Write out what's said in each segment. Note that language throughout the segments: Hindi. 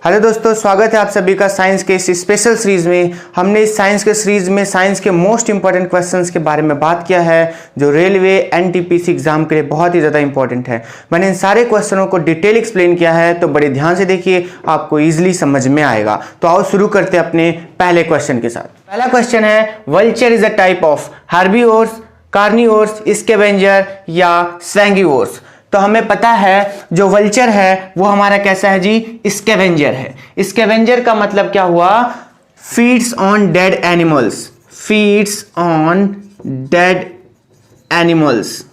हेलो दोस्तों, स्वागत है आप सभी का साइंस के इस स्पेशल सीरीज में। हमने इस साइंस के सीरीज में साइंस के मोस्ट इंपॉर्टेंट क्वेश्चंस के बारे में बात किया है जो रेलवे एनटीपीसी एग्जाम के लिए बहुत ही ज़्यादा इंपॉर्टेंट है। मैंने इन सारे क्वेश्चनों को डिटेल एक्सप्लेन किया है, तो बड़े ध्यान से देखिए, आपको ईजिली समझ में आएगा। तो आओ शुरू करते हैं अपने पहले क्वेश्चन के साथ। पहला क्वेश्चन है, vulture is a type of herbivores, carnivores, scavenger या स्वैंगिवोर्स। तो हमें पता है जो वल्चर है वो हमारा कैसा है जी, स्कैवेंजर है। स्कैवेंजर का मतलब क्या हुआ, feeds on dead animals, feeds on dead animals,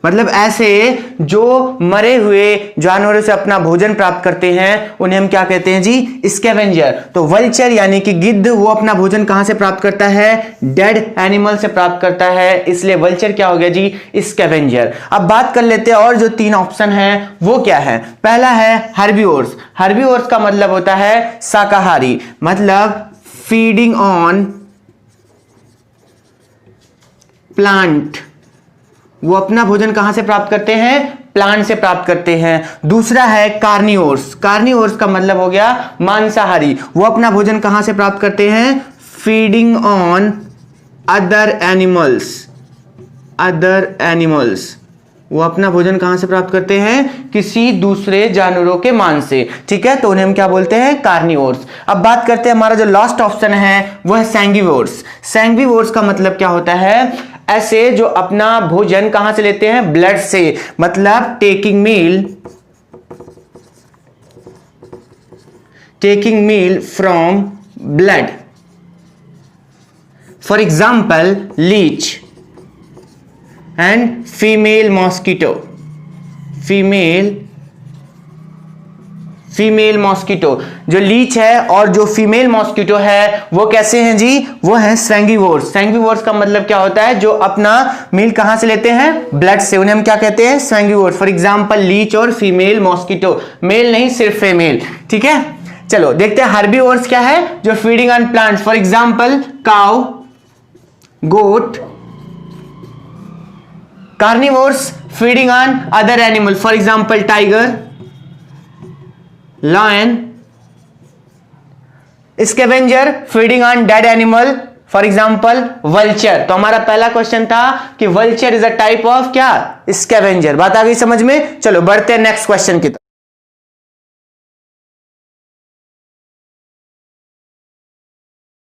मतलब ऐसे जो मरे हुए जानवरों से अपना भोजन प्राप्त करते हैं उन्हें हम क्या कहते हैं जी, स्कैवेंजर। तो वल्चर यानी कि गिद्ध, वो अपना भोजन कहां से प्राप्त करता है, डेड एनिमल से प्राप्त करता है, इसलिए वल्चर क्या हो गया जी, स्कैवेंजर। अब बात कर लेते हैं और जो तीन ऑप्शन है वो क्या है। पहला है हर्बीवोर्स। हर्बीवोर्स का मतलब होता है शाकाहारी, मतलब फीडिंग ऑन प्लांट, वो अपना भोजन कहां से प्राप्त करते हैं, प्लांट से प्राप्त करते हैं। दूसरा है कार्निवोर्स। कार्निवोर्स का मतलब हो गया मांसाहारी, वो अपना भोजन कहां से प्राप्त करते हैं, feeding on other animals, other animals, वो अपना भोजन कहां से प्राप्त करते हैं, किसी दूसरे जानवरों के मांस से। ठीक है, तो उन्हें हम क्या बोलते हैं, कार्निवोर्स। अब बात करते हैं, हमारा जो लास्ट ऑप्शन है वो है सैंगिवोर्स। सैंगिवोर्स का मतलब क्या होता है, ऐसे जो अपना भोजन कहां से लेते हैं, ब्लड से, मतलब taking meal from blood. For example leech and female mosquito, female mosquito. जो लीच है और जो फीमेल मॉस्किटो है वो कैसे हैं जी, वो हैं स्वैंगिवोर्स। स्वैंगिवोर्स का मतलब क्या होता है, जो अपना मील कहां से लेते हैं, ब्लड से, उन्हें हम क्या कहते हैं, स्वैंगिवोर्स। फॉर एग्जांपल लीच और फीमेल मॉस्किटो, मेल नहीं सिर्फ फीमेल। ठीक है, चलो देखते हैं हर्बीवोर्स क्या है, जो feeding on plants, for example cow, goat. Carnivores feeding on other animal, for example tiger, lion. Scavenger feeding on dead animal, for example vulture. तो हमारा पहला क्वेश्चन था कि vulture is a type of क्या, स्कैवेंजर। बात आ गई समझ में। चलो बढ़ते हैं नेक्स्ट क्वेश्चन की तरफ।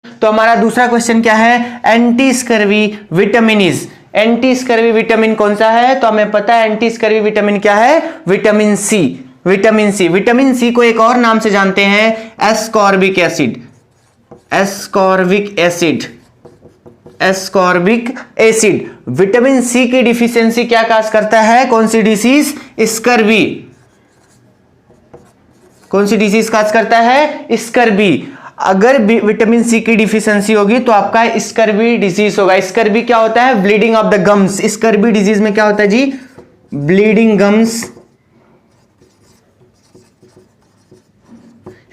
तो हमारा दूसरा क्वेश्चन क्या है, anti scurvy vitamin. Anti scurvy vitamin कौन सा है, तो हमें पता है एंटी स्कर्वी विटामिन क्या है, vitamin C. Vitamin C, vitamin C को एक और नाम से जानते हैं, ascorbic acid, ascorbic acid, ascorbic acid. Vitamin C की डिफिशियंसी क्या काज करता है, कौन सी डिसीज, स्कर्वी। कौन सी डिसीज काज करता है, स्कर्वी। अगर विटामिन सी की डिफिशियंसी होगी तो आपका स्कर्वी डिजीज होगा। स्कर्वी क्या होता है, bleeding of the gums. Scurvy disease में क्या होता है जी, ब्लीडिंग गम्स,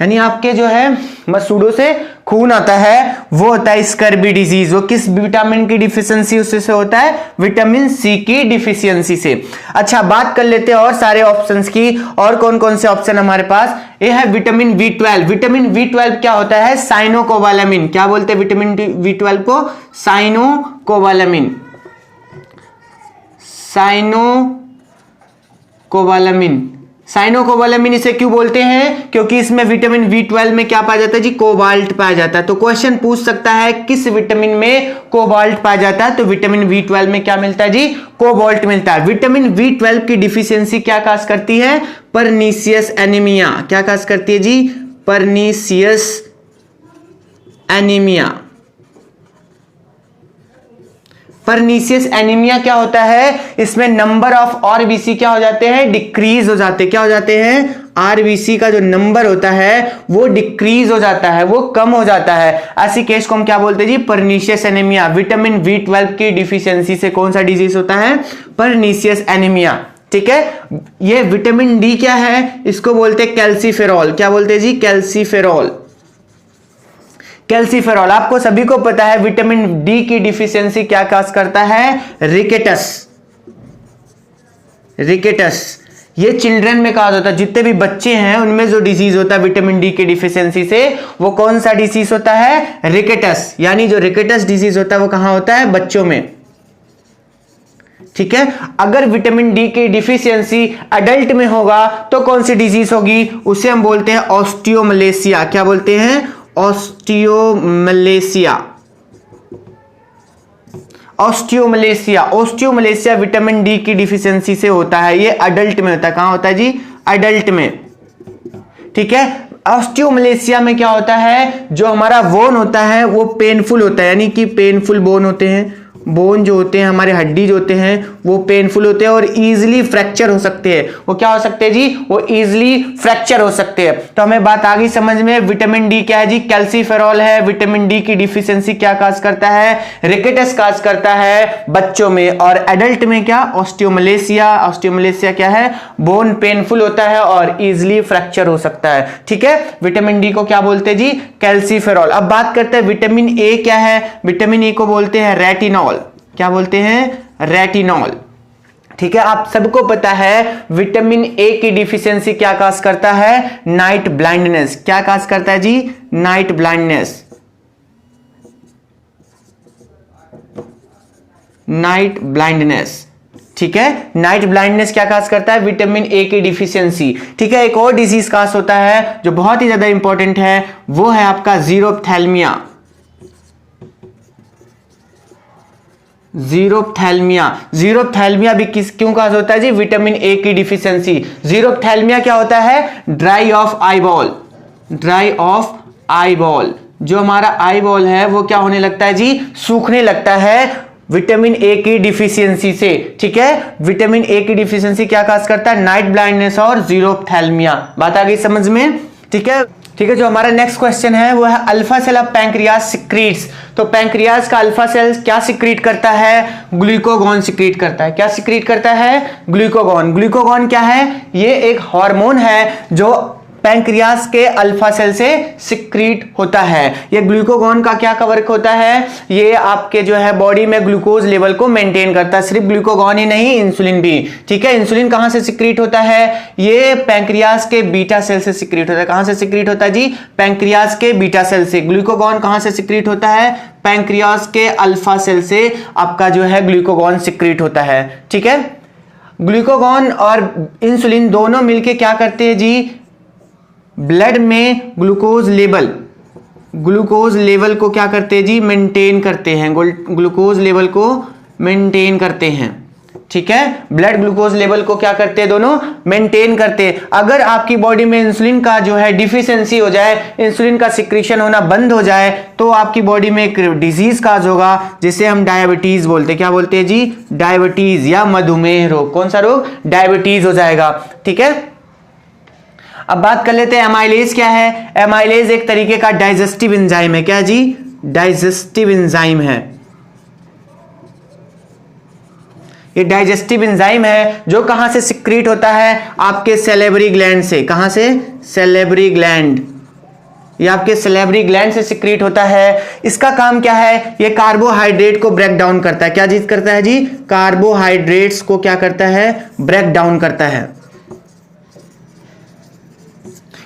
यानी आपके जो है मसूड़ों से खून आता है, वो होता है स्कर्वी डिजीज। वो किस विटामिन की डिफिशियंसी उससे होता है, विटामिन सी की डिफिशियंसी से। अच्छा, बात कर लेते हैं और सारे ऑप्शंस की, और कौन कौन से ऑप्शन हमारे पास। ये है विटामिन B12। विटामिन B12 क्या होता है, साइनोकोबालामिन। क्या बोलते हैं विटामिन B12 को, साइनोकोबालामिन, साइनोकोबालामिन। साइनोकोबालामिन इसे क्यों बोलते हैं, क्योंकि इसमें विटामिन B12 में क्या पाया जाता है जी, कोबाल्ट पाया जाता है। तो क्वेश्चन पूछ सकता है किस विटामिन में कोबाल्ट पाया जाता है, तो विटामिन B12 में क्या मिलता है जी, कोबाल्ट मिलता है। विटामिन B12 की डिफिशियंसी क्या काज करती है, परनीसियस एनीमिया। क्या काज करती है जी, परनीसियस एनीमिया। परनीसियस एनीमिया क्या होता है, इसमें नंबर ऑफ आरबीसी क्या हो जाते हैं, डिक्रीज हो जाते हैं। क्या हो जाते हैं, आरबीसी का जो नंबर होता है वो डिक्रीज हो जाता है, वो कम हो जाता है। ऐसी केस को हम क्या बोलते हैं जी, परनीसियस एनीमिया। विटामिन B12 की डिफिशियंसी से कौन सा डिजीज होता है, परनीसियस एनीमिया। ठीक है, ये विटामिन डी क्या है, इसको बोलते हैं कैल्सीफेरॉल। क्या बोलते हैं जी, कैल्सीफेरॉल। कैल्सीफेरॉल आपको सभी को पता है विटामिन डी की डिफिशियंसी क्या काज करता है, रिकेटस। ये चिल्ड्रन में कहा जाता है, जितने भी बच्चे हैं उनमें जो डिजीज होता है विटामिन डी की डिफिशियंसी से, वो कौन सा डिजीज होता है? रिकेटस। यानी जो रिकेटस डिजीज होता है वो कहां होता है? बच्चों में। ठीक है, अगर विटामिन डी की डिफिशियंसी एडल्ट में होगा तो कौन सी डिजीज होगी? उसे हम बोलते हैं ऑस्टियोमलेशिया। क्या बोलते हैं? Osteomalacia. Osteomalacia, osteomalacia vitamin D की डिफिशियंसी से होता है। ये अडल्ट में होता है। कहां होता है जी? एडल्ट में। ठीक है, ऑस्टियोमलेशिया में क्या होता है? जो हमारा बोन होता है वो पेनफुल होता है, यानी कि पेनफुल बोन होते हैं। बोन जो होते हैं, हमारे हड्डी जो होते हैं वो पेनफुल होते हैं और इजीली फ्रैक्चर हो सकते हैं। वो क्या हो सकते हैं जी? वो इजीली फ्रैक्चर हो सकते हैं। तो हमें बात आ गई समझ में। विटामिन डी क्या है जी? कैल्सीफेरॉल है। विटामिन डी की डिफिशियंसी क्या काज करता है? रिकेटस काज करता है बच्चों में। और एडल्ट में क्या? ऑस्टियोमलेशिया। ऑस्टियोमलेशिया क्या है? बोन पेनफुल होता है और इजीली फ्रैक्चर हो सकता है। ठीक है, विटामिन डी को क्या बोलते हैं जी? कैल्सीफेरॉल। अब बात करते हैं विटामिन ए क्या है? विटामिन ए को बोलते हैं रेटिनॉल। क्या बोलते हैं? रेटिनॉल। ठीक है, आप सबको पता है विटामिन ए की डिफिशियंसी क्या काज करता है? Night blindness. क्या काज करता है जी? Night blindness. Night blindness. ठीक है, नाइट ब्लाइंडनेस क्या काज करता है? विटामिन ए की डिफिशियंसी। ठीक है, एक और डिजीज काज होता है जो बहुत ही ज्यादा इंपॉर्टेंट है, वो है आपका जीरोप्थैल्मिया। जीरोप्थैल्मिया। जीरोप्थैल्मिया भी क्यों काज होता है जी? विटामिन ए की डिफिशियंसी। जीरोप्थैल्मिया क्या होता है? Dry of eyeball. Dry of eyeball. जो हमारा आईबॉल है वो क्या होने लगता है जी? सूखने लगता है विटामिन ए की डिफिशियंसी से। ठीक है, विटामिन ए की डिफिशियंसी क्या काज करता है? नाइट ब्लाइंडनेस और जीरोप्थैल्मिया। बात आ गई समझ में? ठीक है। ठीक है, जो हमारा नेक्स्ट क्वेश्चन है वो है alpha cell of pancreas secretes. तो पैंक्रियाज का अल्फा सेल क्या सिक्रीट करता है? ग्लूकागॉन सिक्रीट करता है। क्या सिक्रीट करता है? ग्लूकागॉन। ग्लूकागॉन क्या है? ये एक हार्मोन है जो पैंक्रियाज के अल्फा सेल से सिक्रीट होता है। ये ग्लूकागॉन का क्या वर्क होता है? ये आपके जो है बॉडी में ग्लूकोज लेवल को मेंटेन करता है। सिर्फ ग्लूकागॉन ही नहीं, इंसुलिन भी। ठीक है, इंसुलिन कहां से सिक्रीट होता है? ये पैंक्रियाज के बीटा सेल से सिक्रीट होता है। कहां से सिक्रीट होता है जी? पैंक्रियाज के बीटा सेल से। ग्लूकागॉन कहां से सिक्रीट होता है? पैंक्रियाज के अल्फा सेल से आपका जो है ग्लूकागॉन सिक्रीट होता है। ठीक है, ग्लूकागॉन और इंसुलिन दोनों मिलकर क्या करते हैं जी? ब्लड में ग्लूकोज लेवल को क्या करते हैं जी? मेंटेन करते हैं। ग्लूकोज लेवल को मेंटेन करते हैं। ठीक है, ब्लड ग्लूकोज लेवल को क्या करते हैं? दोनों मेंटेन करते हैं। अगर आपकी बॉडी में इंसुलिन का जो है डिफिशियंसी हो जाए, इंसुलिन का सिक्रीशन होना बंद हो जाए, तो आपकी बॉडी में एक डिजीज काज होगा जिसे हम डायबिटीज बोलते हैं। क्या बोलते हैं जी? डायबिटीज या मधुमेह रोग। कौन सा रोग? डायबिटीज हो जाएगा। ठीक है, अब बात कर लेते हैं एमाइलेज क्या है। एमाइलेज एक तरीके का डाइजेस्टिव एंजाइम है। क्या जी? डाइजेस्टिव एंजाइम है। ये डाइजेस्टिव एंजाइम है जो कहां से सिक्रीट होता है? आपके सैलिवरी ग्लैंड से। कहां से? Salivary gland. ये आपके सैलिवरी ग्लैंड से सिक्रीट होता है। इसका काम क्या है? ये कार्बोहाइड्रेट को ब्रेक डाउन करता है। क्या चीज करता है जी? कार्बोहाइड्रेट्स को क्या करता है? ब्रेक डाउन करता है।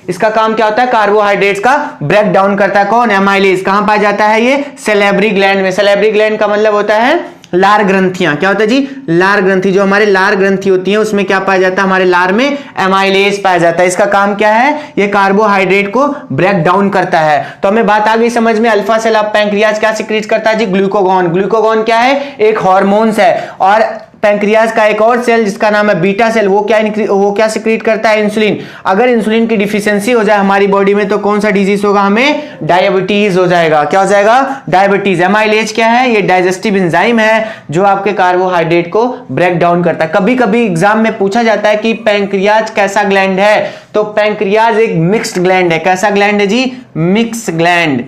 इसका काम क्या होता है? कार्बोहाइड्रेट्स का ब्रेक डाउन करता है। कौन? एमाइलेज। कहां पाया जाता है ये? सैलिवरी ग्लैंड में। सैलिवरी ग्लैंड का मतलब होता है लार ग्रंथियां। क्या होता है जी? लार ग्रंथि। जो हमारे लार ग्रंथि होती है उसमें क्या पाया जाता है? हमारे लार में एमाइलेज पाया जाता है। इसका काम क्या है? ये कार्बोहाइड्रेट को ब्रेक डाउन करता है। तो हमें बात आ गई समझ में। अल्फा सेल ऑफ पैंक्रियाज क्या सिक्रीट करता है जी? ग्लूकागॉन। ग्लूकागॉन क्या है? एक हार्मोन्स है। और पैंक्रियाज का एक और सेल जिसका नाम है बीटा सेल, वो क्या सिक्रीट करता है? इंसुलिन। अगर इंसुलिन की डिफिशियंसी हो जाए हमारी बॉडी में तो कौन सा डिजीज होगा? हमें डायबिटीज हो जाएगा। क्या हो जाएगा? डायबिटीज। एमाइलेज क्या है? ये डाइजेस्टिव एंजाइम है जो आपके कार्बोहाइड्रेट को ब्रेक डाउन करता है। कभी कभी एग्जाम में पूछा जाता है कि पैंक्रियाज कैसा ग्लैंड है? तो पैंक्रियाज एक मिक्स्ड ग्लैंड है। कैसा ग्लैंड है जी? Mixed gland.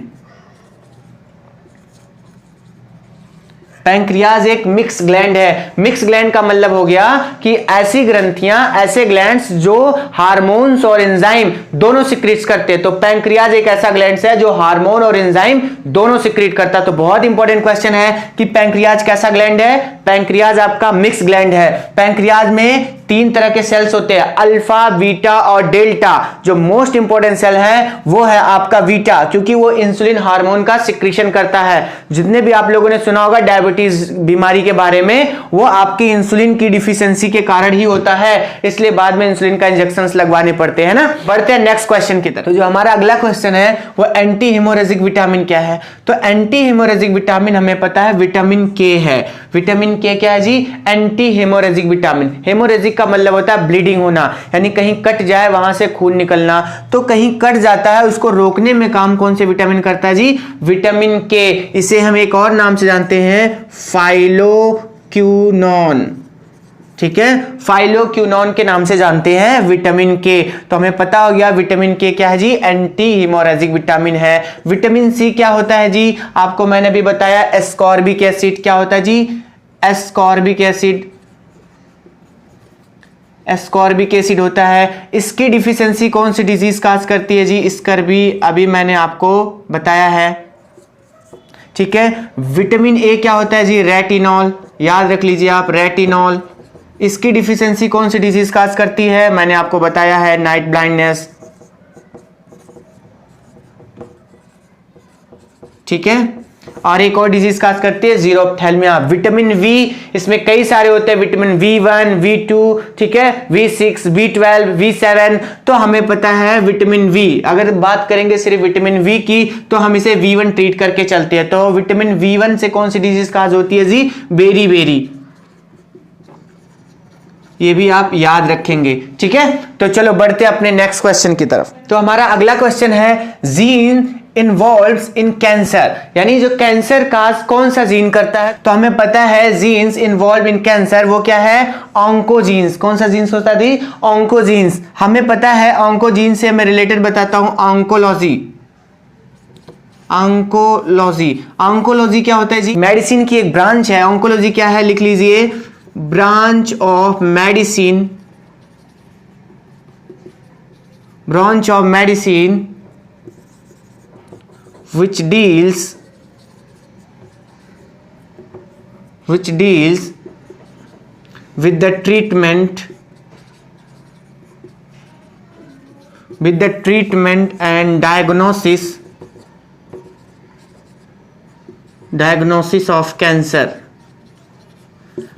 पैंक्रियाज एक मिक्स ग्लैंड है। मिक्स ग्लैंड का मतलब हो गया कि ऐसी ग्रंथियां, ऐसे ग्लैंड्स जो हार्मोन्स और एंजाइम दोनों सिक्रीट करते हैं। तो पैंक्रियाज एक ऐसा ग्लैंड है जो हार्मोन और एंजाइम दोनों सिक्रीट करता है। तो बहुत इंपॉर्टेंट क्वेश्चन है कि पैंक्रियाज कैसा ग्लैंड है? पैंक्रियाज आपका मिक्स ग्लैंड है। पैंक्रियाज में तीन तरह के सेल्स होते हैं, अल्फा, बीटा और डेल्टा। जो मोस्ट इंपॉर्टेंट सेल है वो है आपका बीटा, क्योंकि वो इंसुलिन हार्मोन का सिक्रीशन करता है। जितने भी आप लोगों ने सुना होगा डायबिटीज बीमारी के बारे में, वो आपकी इंसुलिन की डिफिशियंसी के कारण ही होता है, इसलिए बाद में इंसुलिन का इंजेक्शन लगवाने पड़ते हैं ना। बढ़ते हैं नेक्स्ट क्वेश्चन की तरफ। तो जो हमारा अगला क्वेश्चन है वो एंटी हेमोरेजिक विटामिन क्या है। तो एंटी हेमोरेजिक विटामिन हमें पता है विटामिन के है। विटामिन के क्या है जी? Anti haemorrhagic vitamin. हेमोरेजिक का मतलब होता है ब्लीडिंग होना, यानी कहीं कट जाए वहां से खून निकलना। तो कहीं कट जाता है, उसको रोकने में काम कौन से विटामिन करता है जी? विटामिन के। इसे हम एक और नाम से जानते हैं, फाइलोक्विनोन। ठीक है, फाइलोक्विनोन के नाम से जानते हैं विटामिन के। तो हमें पता हो गया विटामिन के क्या है जी? एंटी हेमोरेजिक विटामिन है। विटामिन सी क्या होता है जी? आपको मैंने भी बताया, एस्कॉर्बिक एसिड। क्या होता है जी? Ascorbic acid. एस्कॉर्बिक एसिड होता है। इसकी डिफिशियंसी कौन सी डिजीज काज करती है जी? स्कर्वी, अभी मैंने आपको बताया है। ठीक है, विटामिन ए क्या होता है जी? रेटिनॉल। याद रख लीजिए आप, रेटिनॉल। इसकी डिफिशियंसी कौन सी डिजीज काज करती है? मैंने आपको बताया है, नाइट ब्लाइंडनेस। ठीक है, और एक और डिजीज काज करती है, जीरोप्थेल्मिया। विटामिन वी, इसमें कई सारे होते हैं, विटामिन V1, V2, ठीक है, V6, V12, V7। तो हमें पता है विटामिन वी, अगर बात करेंगे सिर्फ विटामिन वी की, तो हम इसे V1 ट्रीट करके चलते हैं। तो विटामिन V1 से कौन सी डिजीज काज होती है जी? Berry berry. ये भी आप याद रखेंगे। ठीक है, तो चलो बढ़ते अपने नेक्स्ट क्वेश्चन की तरफ। तो हमारा अगला क्वेश्चन है, जीन इन्वॉल्व्स इन कैंसर, यानी जो कैंसर काज कौन सा जीन करता है। तो हमें पता है जीन्स इन्वॉल्व इन कैंसर, वो क्या है? ऑन्कोजीन्स। कौन सा जीन्स होता है? ऑन्कोजीन्स। हमें पता है ऑन्कोजीन से मैं रिलेटेड बताता हूं, ऑन्कोलॉजी। ऑन्कोलॉजी, ऑन्कोलॉजी क्या होता है जी? मेडिसिन की एक ब्रांच है। ऑन्कोलॉजी क्या है? लिख लीजिए, branch of medicine, branch of medicine which deals with the treatment and diagnosis of cancer।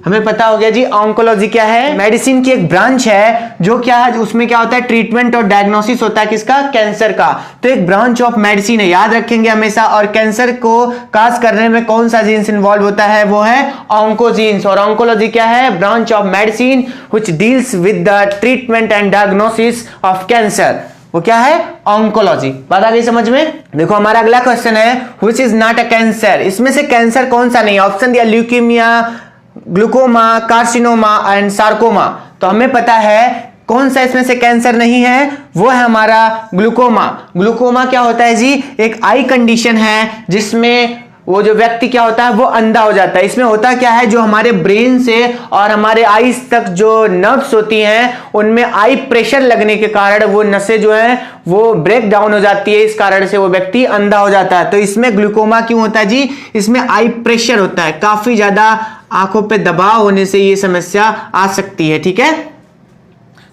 हमें पता हो गया जी ऑन्कोलॉजी क्या है? मेडिसिन की एक ब्रांच है, जो क्या है, उसमें क्या होता है? ट्रीटमेंट और डायग्नोसिस होता है, किसका? कैंसर का। तो एक ब्रांच ऑफ मेडिसिन है, याद रखेंगे हमेशा। और कैंसर को काज करने में कौन सा जीन्स इन्वॉल्व होता है? वो है ऑन्कोजीन्स। और ऑन्कोलॉजी क्या है? Branch of medicine which deals with the treatment and diagnosis of cancer. वो क्या है? ऑन्कोलॉजी। बात आ गई समझ में? देखो हमारा अगला क्वेश्चन है, which is not a cancer. इसमें से कैंसर कौन सा नहीं? ऑप्शन दिया, leukaemia, glaucoma, carcinoma and sarcoma. तो हमें पता है कौन सा इसमें से कैंसर नहीं है, वो है हमारा ग्लूकोमा। ग्लूकोमा क्या होता है जी? एक आई कंडीशन है, जिसमें वो जो व्यक्ति क्या होता है, वो अंधा हो जाता है। इसमें होता क्या है, जो हमारे ब्रेन से और हमारे आईज तक जो नर्व्स होती हैं, उनमें आई प्रेशर लगने के कारण वो नसें जो है वो ब्रेक डाउन हो जाती है। इस कारण से वो व्यक्ति अंधा हो जाता है। तो इसमें ग्लूकोमा क्यों होता है जी? इसमें आई प्रेशर होता है, काफी ज्यादा आंखों पे दबाव होने से ये समस्या आ सकती है। ठीक है,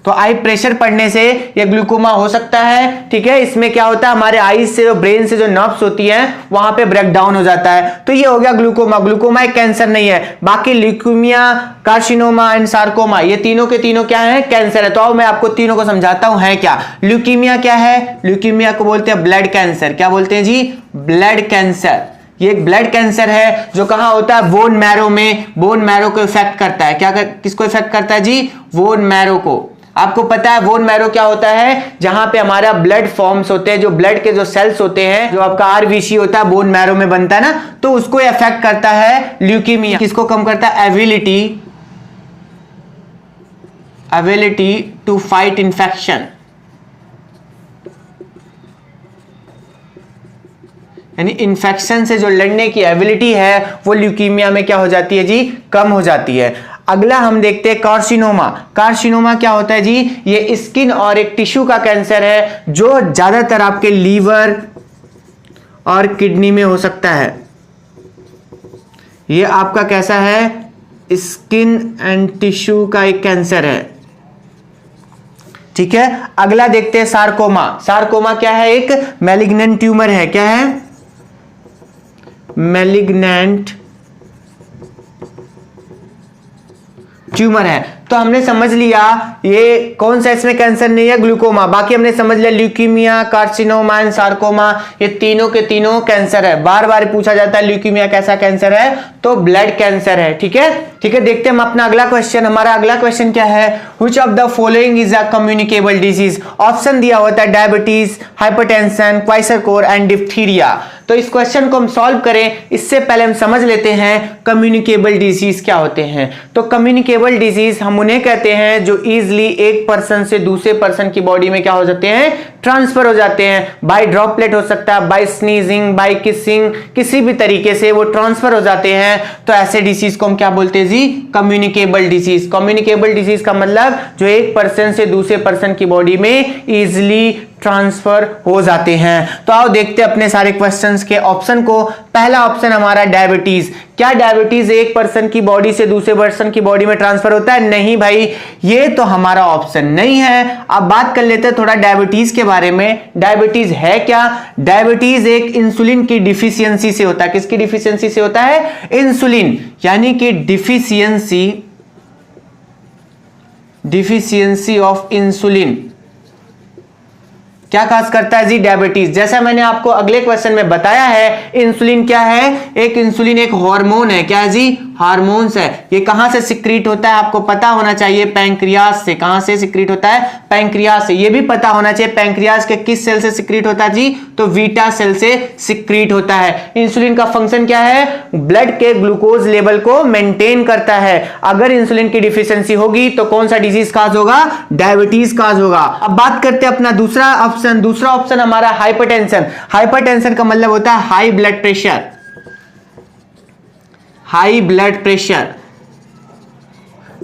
तो आई प्रेशर पड़ने से ये ग्लूकोमा हो सकता है। ठीक है, इसमें क्या होता है, हमारे आईज से, ब्रेन से जो नर्व्स होती हैं, वहां पे ब्रेक डाउन हो जाता है। तो ये हो गया ग्लूकोमा। ग्लूकोमा एक कैंसर नहीं है। बाकी ल्यूकीमिया, कार्सिनोमा एंड सार्कोमा, ये तीनों के तीनों क्या है? कैंसर है। तो अब मैं आपको तीनों को समझाता हूं है क्या। ल्यूकीमिया क्या है? ल्यूकीमिया को बोलते हैं ब्लड कैंसर। क्या बोलते हैं जी? Blood cancer. ये एक ब्लड कैंसर है, जो कहां होता है? बोन मैरो में। बोन मैरो को इफेक्ट करता है। किसको इफेक्ट करता है जी? बोन मैरो को। आपको पता है बोन मैरो क्या होता है? जहां पे हमारा ब्लड फॉर्म्स होते हैं, जो ब्लड के जो सेल्स होते हैं, जो आपका आरबीसी होता है, बोन मैरो में बनता है ना, तो उसको इफेक्ट करता है ल्यूकीमिया। किसको कम करता है? एबिलिटी टू फाइट इंफेक्शन, यानी इन्फेक्शन से जो लड़ने की एबिलिटी है, वो ल्यूकीमिया में क्या हो जाती है जी? कम हो जाती है। अगला हम देखते हैं कार्सिनोमा। कार्सिनोमा क्या होता है जी? ये स्किन और एक टिश्यू का कैंसर है, जो ज्यादातर आपके लीवर और किडनी में हो सकता है। ये आपका कैसा है? स्किन एंड टिश्यू का एक कैंसर है। ठीक है, अगला देखते हैं सार्कोमा। सार्कोमा क्या है? एक मैलिग्नेंट ट्यूमर है। क्या है? मैलिग्नेंट ट्यूमर है। तो हमने समझ लिया ये कौन सा इसमें कैंसर नहीं है, ग्लूकोमा। बाकी हमने समझ लिया ल्यूकीमिया, कार्सिनोमा एंड सार्कोमा, ये तीनों के तीनों कैंसर है। बार बार पूछा जाता है ल्यूकीमिया कैसा कैंसर है, तो ब्लड कैंसर है। ठीक है, ठीक है, देखते हैं हम अपना अगला क्वेश्चन। हमारा अगला क्वेश्चन क्या है? Which of the following is a communicable disease. Option दिया होता है डायबिटीज, हाइपरटेंशन, क्वाइसरकोर एंड डिप्थीरिया। तो इस क्वेश्चन को हम सॉल्व करें इससे पहले हम समझ लेते हैं कम्युनिकेबल डिजीज क्या होते हैं। तो कम्युनिकेबल डिजीज हम उन्हें कहते हैं जो इजीली एक पर्सन से दूसरे पर्सन की बॉडी में क्या हो जाते हैं? ट्रांसफर हो जाते हैं। बाय ड्रॉपलेट हो सकता है, बाय स्नीजिंग, बाय किसिंग, किसी भी तरीके से वो ट्रांसफर हो जाते हैं। तो ऐसे डिसीज को हम क्या बोलते हैं जी? Communicable disease. कम्युनिकेबल डिजीज का मतलब जो एक पर्सन से दूसरे पर्सन की बॉडी में इजीली ट्रांसफर हो जाते हैं। तो आओ देखते हैं अपने सारे क्वेश्चंस के ऑप्शन को। पहला ऑप्शन हमारा डायबिटीज। क्या डायबिटीज एक पर्सन की बॉडी से दूसरे पर्सन की बॉडी में ट्रांसफर होता है? नहीं भाई, ये तो हमारा ऑप्शन नहीं है। अब बात कर लेते हैं थोड़ा डायबिटीज के बारे में। डायबिटीज है क्या? डायबिटीज एक इंसुलिन की डिफिशियंसी से होता है। किसकी डिफिशियंसी से होता है? इंसुलिन, यानी कि डिफिशियंसी ऑफ इंसुलिन क्या खास करता है जी? डायबिटीज। जैसा मैंने आपको अगले क्वेश्चन में बताया है, इंसुलिन क्या है? एक इंसुलिन एक हार्मोन है। क्या है जी? हार्मोन्स है। ये कहां से सिक्रीट होता है आपको पता होना चाहिए, पैंक्रियास से। कहां से सिक्रीट होता है? पैंक्रियास से। ये भी पता होना चाहिए पैंक्रियास के किस सेल से सिक्रीट होता है जी? तो बीटा सेल से सिक्रीट होता है। इंसुलिन का फंक्शन क्या है? ब्लड के ग्लूकोज लेवल को मेंटेन करता है। अगर इंसुलिन की डिफिशियंसी होगी तो कौन सा डिजीज काज होगा? डायबिटीज काज होगा। अब बात करते हैं अपना दूसरा ऑप्शन। दूसरा ऑप्शन हमारा हाइपरटेंशन। हाइपरटेंशन का मतलब होता है high blood pressure. High blood pressure,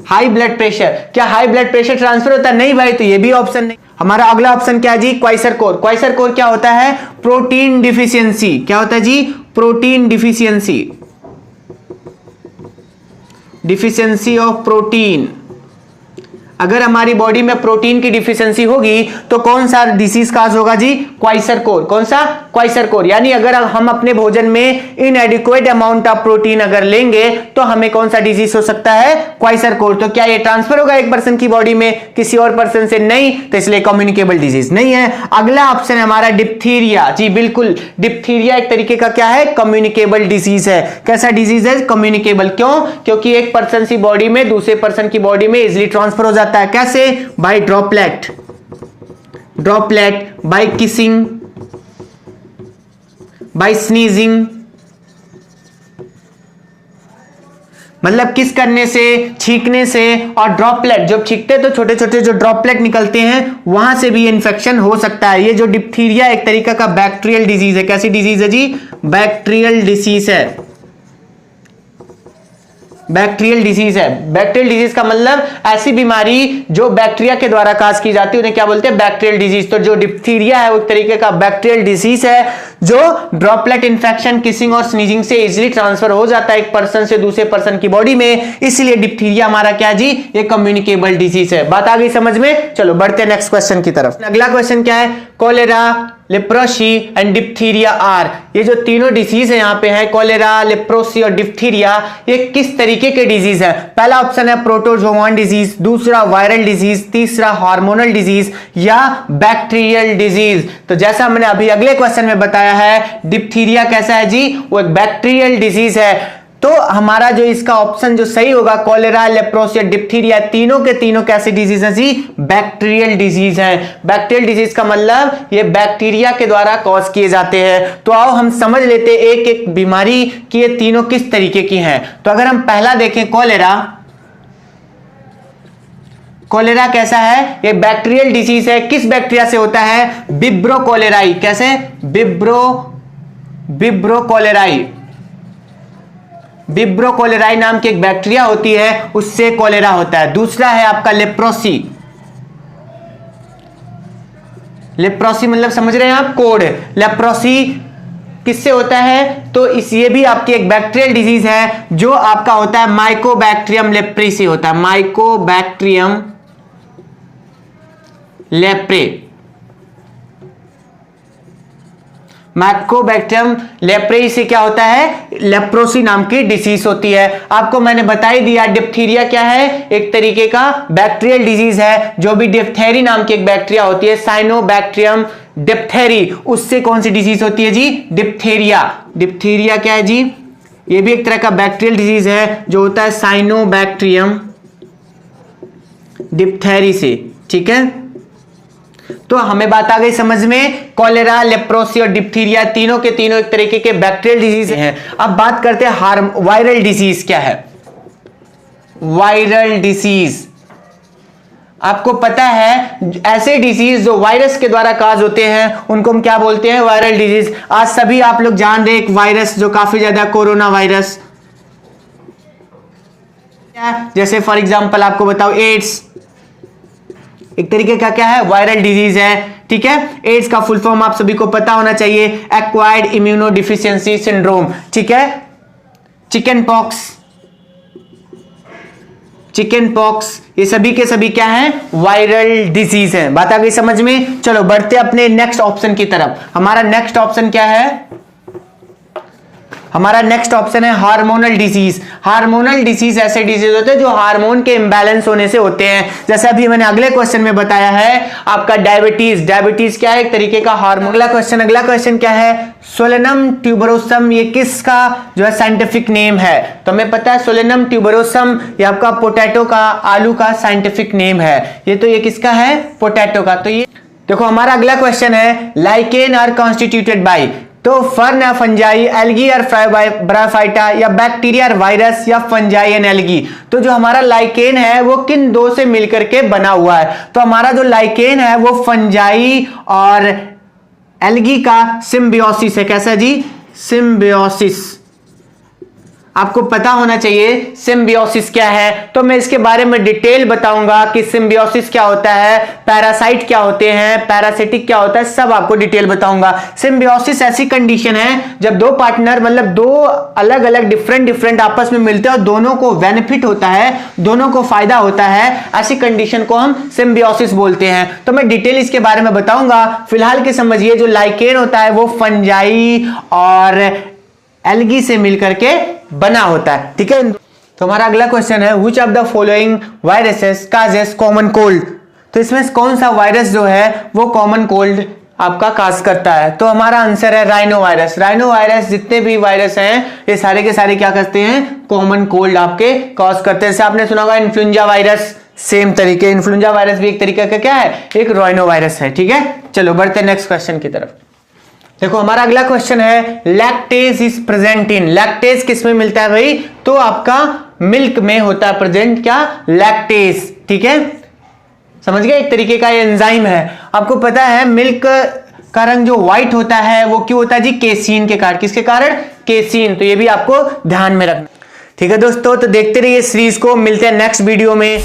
high blood pressure. क्या हाई ब्लड प्रेशर ट्रांसफर होता है? नहीं भाई, तो ये भी ऑप्शन नहीं। हमारा अगला ऑप्शन क्या है जी? क्वाइसरकोर। क्वाइसरकोर क्या होता है? Protein deficiency. क्या होता है जी? Protein deficiency, deficiency of protein. अगर हमारी बॉडी में प्रोटीन की डिफिशियंसी होगी तो कौन सा डिसीज काज होगा जी? क्वाइसरकोर। कौन सा? क्वाइसरकोर। यानी अगर हम अपने भोजन में इनएडिक्वेट अमाउंट ऑफ प्रोटीन अगर लेंगे तो हमें कौन सा डिजीज हो सकता है? क्वाइसरकोर। तो क्या ये ट्रांसफर होगा एक पर्सन की बॉडी में किसी और पर्सन से? नहीं, तो इसलिए कम्युनिकेबल डिजीज नहीं है। अगला ऑप्शन है हमारा डिप्थीरिया। जी बिल्कुल, डिप्थीरिया एक तरीके का क्या है? कम्युनिकेबल डिजीज है। कैसा डिजीज है? कम्युनिकेबल। क्यों? क्योंकि एक पर्सन की बॉडी में दूसरे पर्सन की बॉडी में इजिली ट्रांसफर हो जाता है। कैसे? By droplet, by kissing, by sneezing. मतलब किस करने से, छींकने से, और ड्रॉपलेट, जब छींकते तो छोटे छोटे जो ड्रॉपलेट निकलते हैं वहां से भी इन्फेक्शन हो सकता है। ये जो डिप्थीरिया एक तरीका का बैक्टीरियल डिजीज है। कैसी डिजीज है जी? बैक्टीरियल डिसीज है। बैक्टीरियल डिजीज है। बैक्टीरियल डिजीज का मतलब ऐसी बीमारी जो बैक्टीरिया के द्वारा काज की जाती है उन्हें क्या बोलते हैं? Bacterial disease. तो जो डिप्थीरिया है वो एक तरीके का बैक्टीरियल डिजीज है जो ड्रॉपलेट इन्फेक्शन, किसिंग और स्नीजिंग से इजीली ट्रांसफर हो जाता है एक पर्सन से दूसरे पर्सन की बॉडी में। इसलिए डिप्थीरिया हमारा क्या जी? ये कम्युनिकेबल डिजीज है। बात आ गई समझ में? चलो बढ़ते हैं नेक्स्ट क्वेश्चन की तरफ। अगला क्वेश्चन क्या है? Cholera, leprosy and diphtheria are. ये जो तीनों डिजीज है यहाँ पे है, कोलेरा, लेप्रोसी और डिप्थीरिया, ये किस तरीके के डिजीज है? पहला ऑप्शन है प्रोटोजोआन डिजीज, दूसरा वायरल डिजीज, तीसरा हार्मोनल डिजीज या बैक्टीरियल डिजीज। तो जैसा मैंने अभी अगले क्वेश्चन में बताया है, डिप्थीरिया कैसा है जी? वो एक बैक्टीरियल डिजीज है। तो हमारा जो इसका ऑप्शन जो सही होगा, कोलेरा, लेप्रोसी, डिप्थीरिया, तीनों के तीनों कैसी डिजीज है जी? बैक्टीरियल डिजीज है। बैक्टीरियल डिजीज का मतलब ये बैक्टीरिया के द्वारा कॉज किए जाते हैं। तो आओ हम समझ लेते हैं एक एक बीमारी कि ये तीनों किस तरीके की हैं। तो अगर हम पहला देखें कोलेरा, कोलेरा कैसा है? ये बैक्टीरियल डिजीज है। किस बैक्टीरिया से होता है? विब्रो कोलेराई। कैसे? विब्रो कोलेराई। विब्रो कोलेराई नाम की एक बैक्टीरिया होती है, उससे कोलेरा होता है। दूसरा है आपका लेप्रोसी। लेप्रोसी मतलब समझ रहे हैं आप? कोड। लेप्रोसी किससे होता है? तो ये भी आपकी एक बैक्टीरियल डिजीज है जो आपका होता है माइकोबैक्टीरियम लेप्री से होता है। माइकोबैक्टीरियम लेप्रे, माइकोबैक्टीरियम लेप्रेई से क्या होता है, लेप्रोसी नाम की डिसीज होती है। आपको मैंने बता ही दिया डिप्थीरिया क्या है, एक तरीके का बैक्टीरियल डिजीज है। जो भी डिप्थेरी नाम की एक बैक्टीरिया होती है, साइनोबैक्टीरियम डिप्थेरी, उससे कौन सी डिजीज होती है जी, डिप्थेरिया। डिप्थीरिया क्या है जी, ये भी एक तरह का बैक्टीरियल डिजीज है जो होता है साइनोबैक्टीरियम डिप्थेरी से, ठीक है। तो हमें बात आ गई समझ में, कॉलेरा, लेप्रोसी और डिप्थीरिया तीनों के तीनों एक तरीके के बैक्टीरियल डिजीज हैं। अब बात करते हैं वायरल डिजीज क्या है। वायरल डिसीज, आपको पता है ऐसे डिजीज जो वायरस के द्वारा काज होते हैं उनको हम क्या बोलते हैं, वायरल डिजीज। आज सभी आप लोग जान रहे एक वायरस जो काफी ज्यादा, कोरोना वायरस, जैसे फॉर एग्जांपल आपको बताओ एड्स, एक तरीके का क्या है, वायरल डिजीज है, ठीक है। एड्स का फुल फॉर्म आप सभी को पता होना चाहिए, एक्वायर्ड इम्यूनो डिफिशियंसी सिंड्रोम, ठीक है। चिकन पॉक्स, ये सभी के सभी क्या है, वायरल डिजीज है। बात आ गई समझ में। चलो बढ़ते अपने नेक्स्ट ऑप्शन की तरफ। हमारा नेक्स्ट ऑप्शन क्या है, हमारा नेक्स्ट ऑप्शन है हार्मोनल डिजीज। हार्मोनल डिजीज ऐसे डिजीज होते हैं जो हार्मोन के इंबैलेंस होने से होते हैं। जैसे अभी मैंने अगले क्वेश्चन में बताया है आपका डायबिटीज, डायबिटीज क्या है, एक तरीके का हार्मोन। अगला क्वेश्चन क्या है, सोलेनम ट्यूबरोसम, ये किसका जो है साइंटिफिक नेम है। तो हमें पता है सोलेनम ट्यूबरोसम ये आपका पोटैटो का, आलू का साइंटिफिक नेम है। ये तो ये किसका है, पोटैटो का। तो ये देखो हमारा अगला क्वेश्चन है, लाइकेन आर कॉन्स्टिट्यूटेड बाय, तो फर्न या फंजाई, एल्गी और ब्रायोफाइटा, या बैक्टीरिया और वायरस, या फंजाई एंड एल्गी। तो जो हमारा लाइकेन है वो किन दो से मिलकर के बना हुआ है। तो हमारा जो लाइकेन है वो फंजाई और एल्गी का सिम्बियोसिस है। कैसा जी, सिम्बियोसिस। आपको पता होना चाहिए सिम्बियोसिस क्या है। तो मैं इसके बारे में डिटेल बताऊंगा कि सिम्बियोसिस क्या होता है, पैरासाइट क्या होते हैं, पैरासिटिक क्या होता है, सब आपको डिटेल बताऊंगा। सिम्बियोसिस ऐसी कंडीशन है जब दो पार्टनर, मतलब दो अलग अलग डिफरेंट आपस में मिलते हैं और दोनों को बेनिफिट होता है, दोनों को फायदा होता है, ऐसी कंडीशन को हम सिम्बियोसिस बोलते हैं। तो मैं डिटेल इसके बारे में बताऊंगा। फिलहाल के समझिए जो लाइकेन होता है वो फंजाई और एल्गी से मिलकर के बना होता है, ठीक है। तो हमारा अगला क्वेश्चन है, which of the following viruses causes common cold. तो इसमें कौन सा वायरस जो है वो कॉमन कोल्ड आपका काज करता है। तो हमारा आंसर है राइनो वायरस। राइनो वायरस, जितने भी वायरस हैं ये सारे के सारे क्या करते हैं, कॉमन कोल्ड आपके कॉज करते हैं। जैसे आपने सुना होगा इन्फ्लुएंजा वायरस, सेम तरीके इन्फ्लुएंजा वायरस भी एक तरीके का क्या है, एक राइनो वायरस है, ठीक है। चलो बढ़ते हैं नेक्स्ट क्वेश्चन की तरफ। देखो हमारा अगला क्वेश्चन है, lactase is present in. Lactase किस में मिलता है भाई, तो आपका मिल्क में होता है प्रेजेंट, क्या, लैक्टेज, ठीक है। समझ गए, एक तरीके का एंजाइम है। आपको पता है मिल्क का रंग जो व्हाइट होता है वो क्यों होता है जी, केसीन के कारण। किसके कारण, केसीन। तो ये भी आपको ध्यान में रखना, ठीक है दोस्तों। तो देखते रहिए सीरीज को, मिलते हैं नेक्स्ट वीडियो में।